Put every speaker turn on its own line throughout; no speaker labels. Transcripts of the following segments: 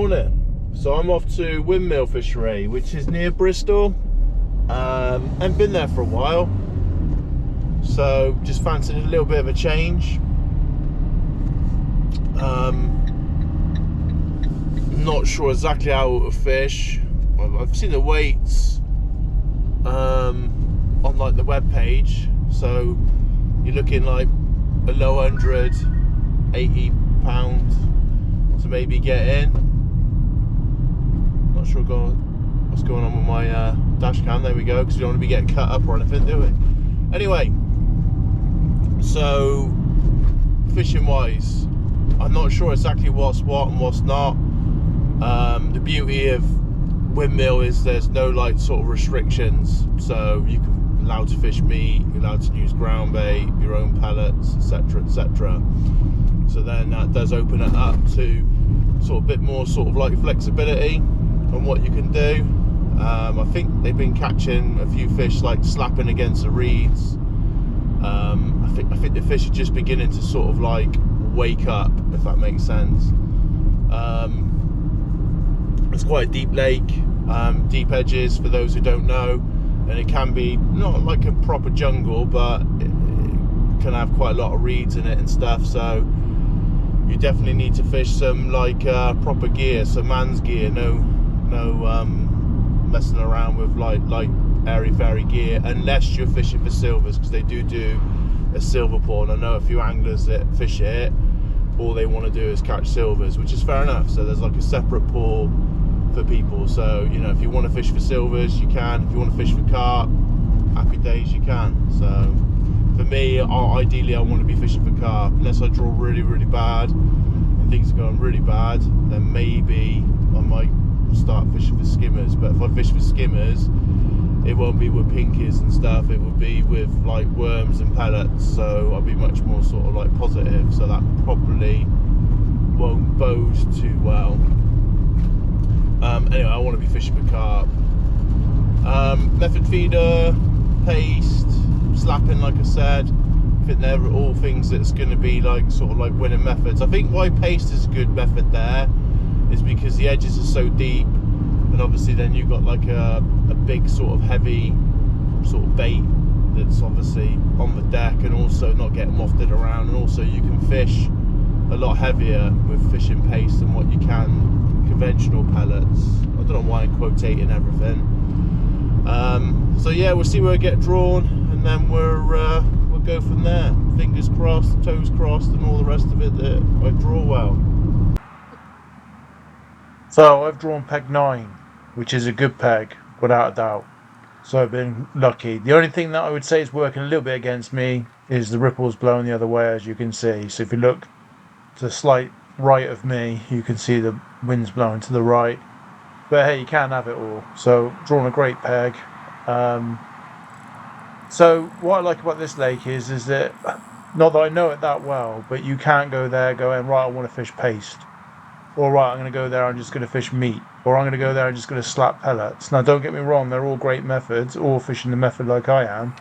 morning. So I'm off to Windmill Fishery, which is near Bristol. I've been there for a while, so just fancied a little bit of a change. Not sure exactly how to fish. I've seen the weights on like the web page, so you're looking like a low 100, 80 pounds to maybe get in. Not sure what's going on with my dash cam. There we go, because we don't want to be getting cut up or anything, do we? Anyway, so fishing wise, I'm not sure exactly what's what and what's not. The beauty of Windmill is there's no like sort of restrictions, so you can allowed to fish meat, you're allowed to use ground bait, your own pellets, etc, etc. So then that does open it up to sort of a bit more sort of like flexibility on what you can do. I think they've been catching a few fish like slapping against the reeds. I think the fish are just beginning to sort of like wake up, if that makes sense. It's quite a deep lake, deep edges for those who don't know, and it can be not like a proper jungle, but it can have quite a lot of reeds in it and stuff, so you definitely need to fish some like proper gear, some man's gear, no messing around with like airy fairy gear, unless you're fishing for silvers, because they do a silver pool, and I know a few anglers that fish it, all they want to do is catch silvers, which is fair enough. So there's like a separate pool for people, so you know, if you want to fish for silvers you can, if you want to fish for carp, happy days, you can. So for me, ideally I want to be fishing for carp, unless I draw really bad and things are going really bad, then maybe I might start fishing for skimmers. But if I fish for skimmers, it won't be with pinkies and stuff, it will be with like worms and pellets, so I'll be much more sort of like positive, so that probably won't bode too well. Anyway, I want to be fishing for carp. Method feeder, paste, slapping, like I said, I think they're all things that's going to be like sort of like winning methods. I think why paste is a good method there is because the edges are so deep, and obviously then you've got like a big sort of heavy sort of bait that's obviously on the deck, and also not getting wafted around, and also you can fish a lot heavier with fishing paste than what you can conventional pellets. I don't know why I'm quotating everything. So yeah, we'll see where I get drawn, and then we'll go from there. Fingers crossed, toes crossed, and all the rest of it that I draw well. So I've drawn peg 9, which is a good peg without a doubt. So I've been lucky. The only thing that I would say is working a little bit against me is the ripples blowing the other way, as you can see. So if you look to the slight right of me, you can see the wind's blowing to the right. But hey, you can't have it all. So drawn a great peg. So what I like about this lake is that, not that I know it that well, but you can't go there going, right, I want to fish paste. Or right, I'm going to go there, I'm just going to fish meat. Or I'm going to go there, I'm just going to slap pellets. Now don't get me wrong, they're all great methods, all fishing the method like I am.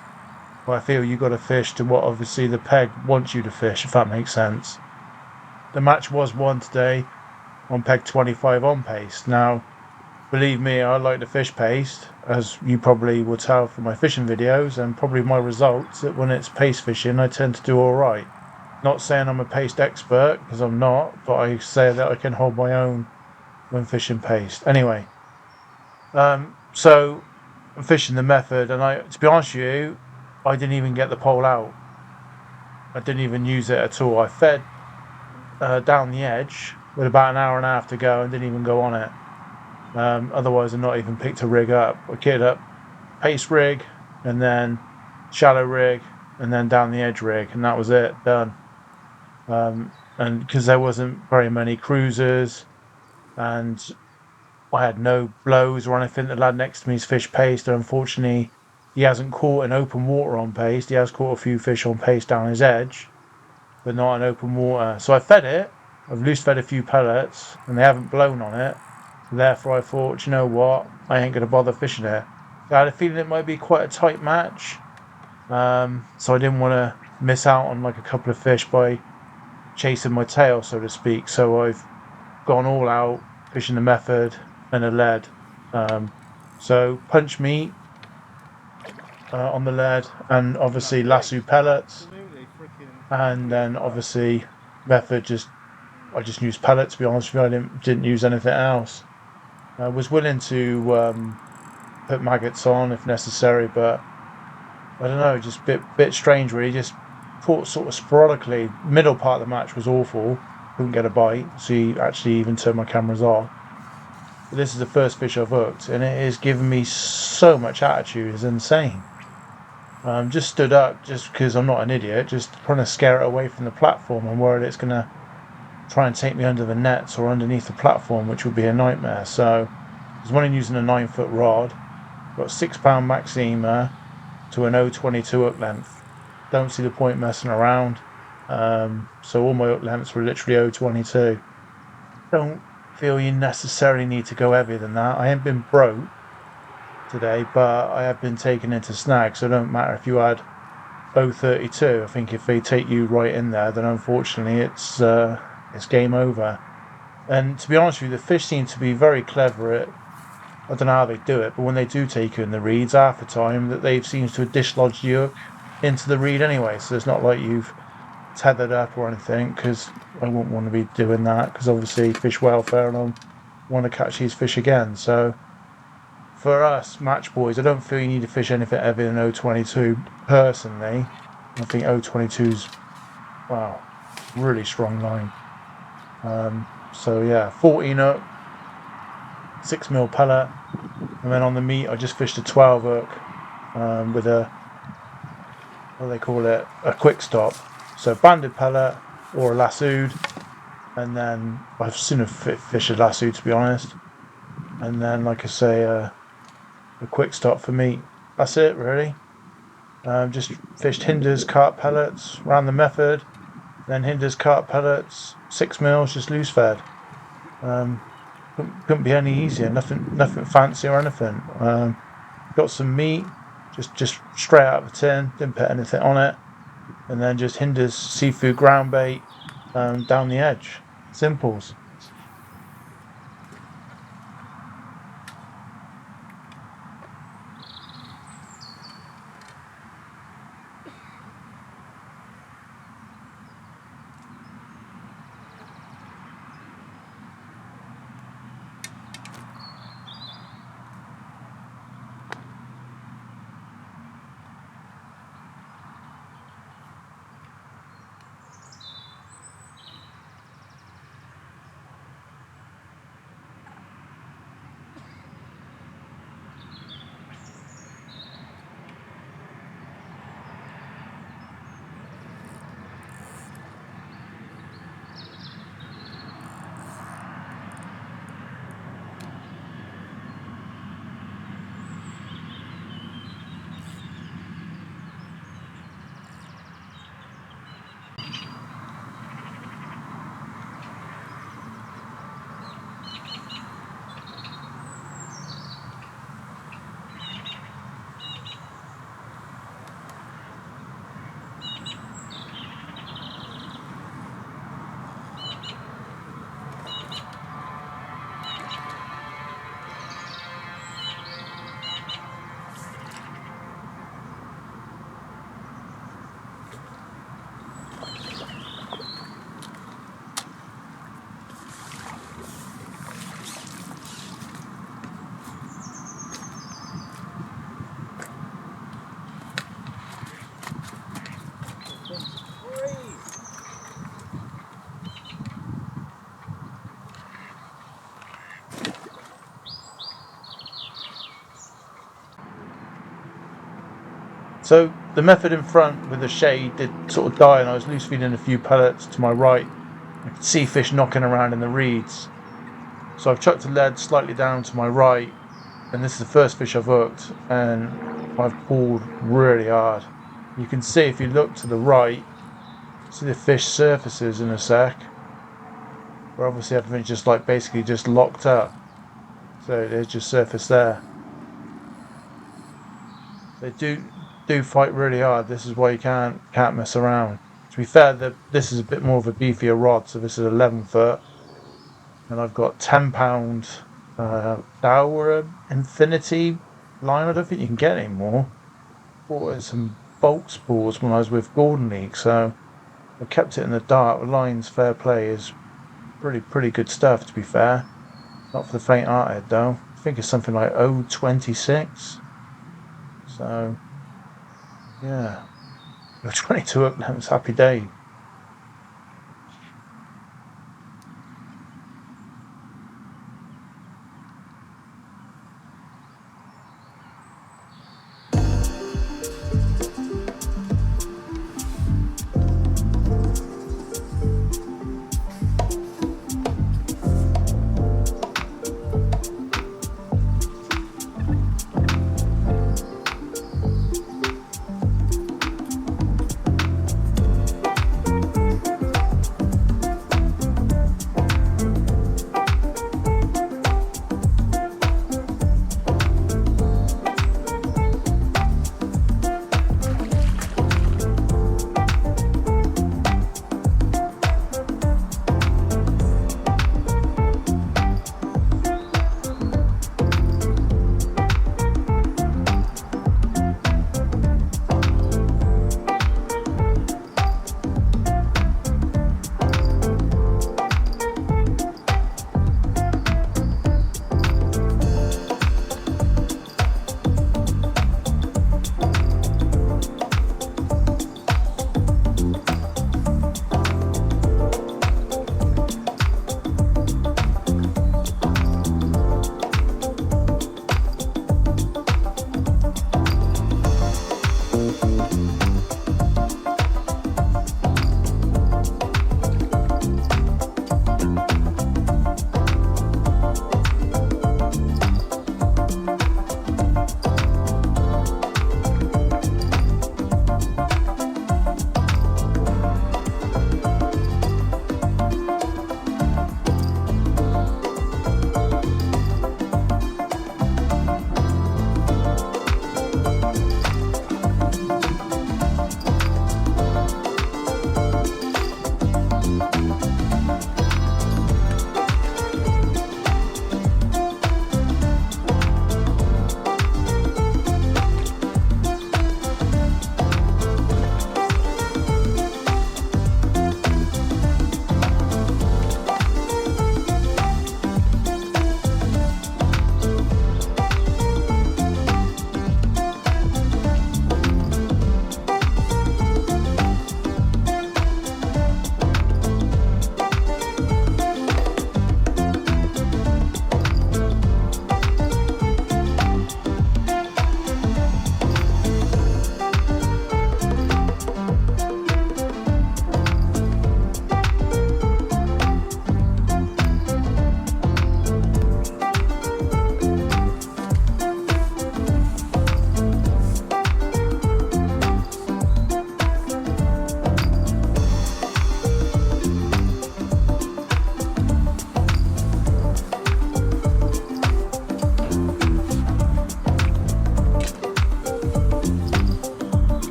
But I feel you've got to fish to what obviously the peg wants you to fish, if that makes sense. The match was won today on peg 25 on paste. Now, believe me, I like to fish paste, as you probably will tell from my fishing videos and probably my results, that when it's paste fishing I tend to do alright. Not saying I'm a paste expert, because I'm not, but I say that I can hold my own when fishing paste. Anyway, so I'm fishing the method, and to be honest with you, I didn't even get the pole out. I didn't even use it at all. I fed down the edge with about an hour and a half to go and didn't even go on it. Otherwise I'd not even picked a rig up. I kitted up paste rig, and then shallow rig, and then down the edge rig, and that was it, done. And because there wasn't very many cruisers, and I had no blows or anything, the lad next to me's fish paste, and unfortunately he hasn't caught in open water on paste. He has caught a few fish on paste down his edge, but not in open water. So I fed it, I've loose fed a few pellets, and they haven't blown on it. So therefore I thought, you know what, I ain't going to bother fishing it. I had a feeling it might be quite a tight match, so I didn't want to miss out on like a couple of fish by chasing my tail, so to speak. So I've gone all out,
fishing the method and a lead. So punch meat on the lead, and obviously lasso pellets, and then obviously method just I just used pellets. To be honest with you, I didn't use anything else. I was willing to put maggots on if necessary, but I don't know, just bit strange really. Just caught sort of sporadically. Middle part of the match was awful. Couldn't get a bite. So he actually even turned my cameras off. But this is the first fish I've hooked, and it has given me so much attitude. It's insane. Just stood up just because I'm not an idiot. Just trying to scare it away from the platform. I'm worried it's gonna try and take me under the nets or underneath the platform, which would be a nightmare. So I was only using a 9 foot rod. Got £6 Maxima to an 0.22 hook length. Don't see the point messing around. So all my hook lengths were literally 0.22. Don't feel you necessarily need to go heavier than that. I haven't been broke today, but I have been taken into snags. So it don't matter if you had 0.32. I think if they take you right in there, then unfortunately it's game over. And to be honest with you, the fish seem to be very clever at, I don't know how they do it, but when they do take you in the reeds, half the time that they seems to dislodge the hook into the reed anyway. So it's not like you've tethered up or anything, because I wouldn't want to be doing that, because obviously fish welfare and I want to catch these fish again. So for us match boys, I don't feel you need to fish anything heavier than 0.22 personally. I think 0.22's wow, really strong line. So yeah, 14 hook, 6mm pellet, and then on the meat I just fished a 12 hook with a, what do they call it, a quick stop. So banded pellet or a lassoed, and then I've sooner fish a lasso to be honest. And then like I say, a quick stop for meat. That's it really. Just fished hinders, carp pellets, ran the method, then hinders, carp pellets, 6mm, just loose fed. Couldn't be any easier. Nothing fancy or anything. Got some meat, just straight out of the tin. Didn't put anything on it, and then just hinders seafood ground bait down the edge. Simples. So the method in front with the shade did sort of die, and I was loose feeding a few pellets to my right. I could see fish knocking around in the reeds. So I've chucked the lead slightly down to my right, and this is the first fish I've hooked, and I've pulled really hard. You can see if you look to the right, see the fish surfaces in a sec, where obviously everything's just like basically just locked up. So there's just surface there. They do fight really hard. This is why you can't mess around. To be fair, this is a bit more of a beefier rod, so this is 11 foot. and I've got £10 Dowra Infinity line. I don't think you can get any more. Bought some bulk spools when I was with Gordon League, so I kept it in the dark. The lines fair play is pretty good stuff, to be fair. Not for the faint-hearted though. I think it's something like 026. So yeah, 22 hook lamps, happy day.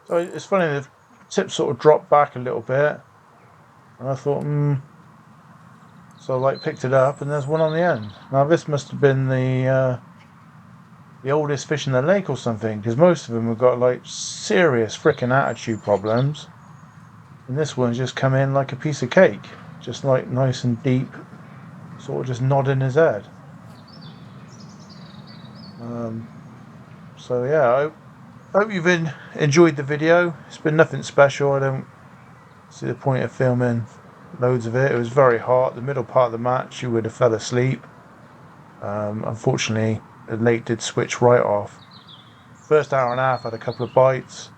So it's funny, the tip sort of dropped back a little bit, and I thought, So I like picked it up, and there's one on the end. Now this must have been the oldest fish in the lake or something, because most of them have got like serious freaking attitude problems, and this one's just come in like a piece of cake, just like nice and deep, sort of just nodding his head. Um, so yeah, I hope you've enjoyed the video. It's been nothing special. I don't see the point of filming loads of it. It was very hot. The middle part of the match, you would have fell asleep. Unfortunately, the lake did switch right off. First hour and a half, I had a couple of bites,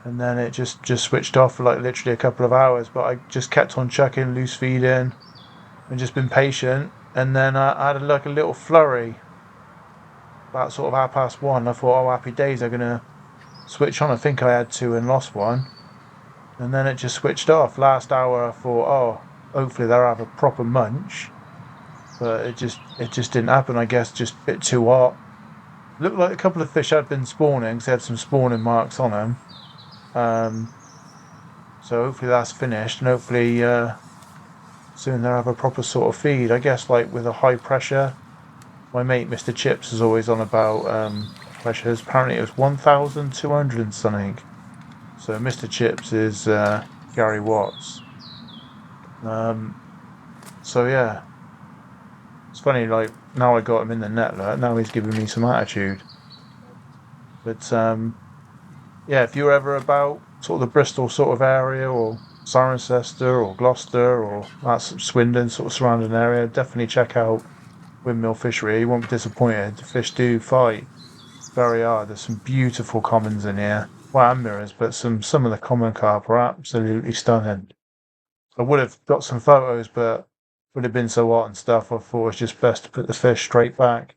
and then it just switched off for like literally a couple of hours. But I just kept on chucking loose feed in, and just been patient. And then I had like a little flurry about sort of 1:30. I thought, oh, happy days, I'm gonna switch on. I think I had two and lost one, and then it just switched off. Last hour, I thought, oh, hopefully they'll have a proper munch, but it just didn't happen. I guess just a bit too hot. Looked like a couple of fish had been spawning, because they had some spawning marks on them. So hopefully that's finished, and hopefully soon they'll have a proper sort of feed. I guess like with a high pressure. My mate Mr. Chips is always on about pressures. Apparently it was 1,200 and something. So Mr. Chips is Gary Watts. So yeah, it's funny. Like now I got him in the net. Now he's giving me some attitude. But yeah, if you're ever about sort of the Bristol sort of area, or Cirencester, or Gloucester, or that's Swindon sort of surrounding area, definitely check out Windmill Fishery. You won't be disappointed. The fish do fight very hard. There's some beautiful commons in here. Well, and mirrors, but some of the common carp are absolutely stunning. I would have got some photos, but would have been so hot and stuff. I thought it's just best to put the fish straight back.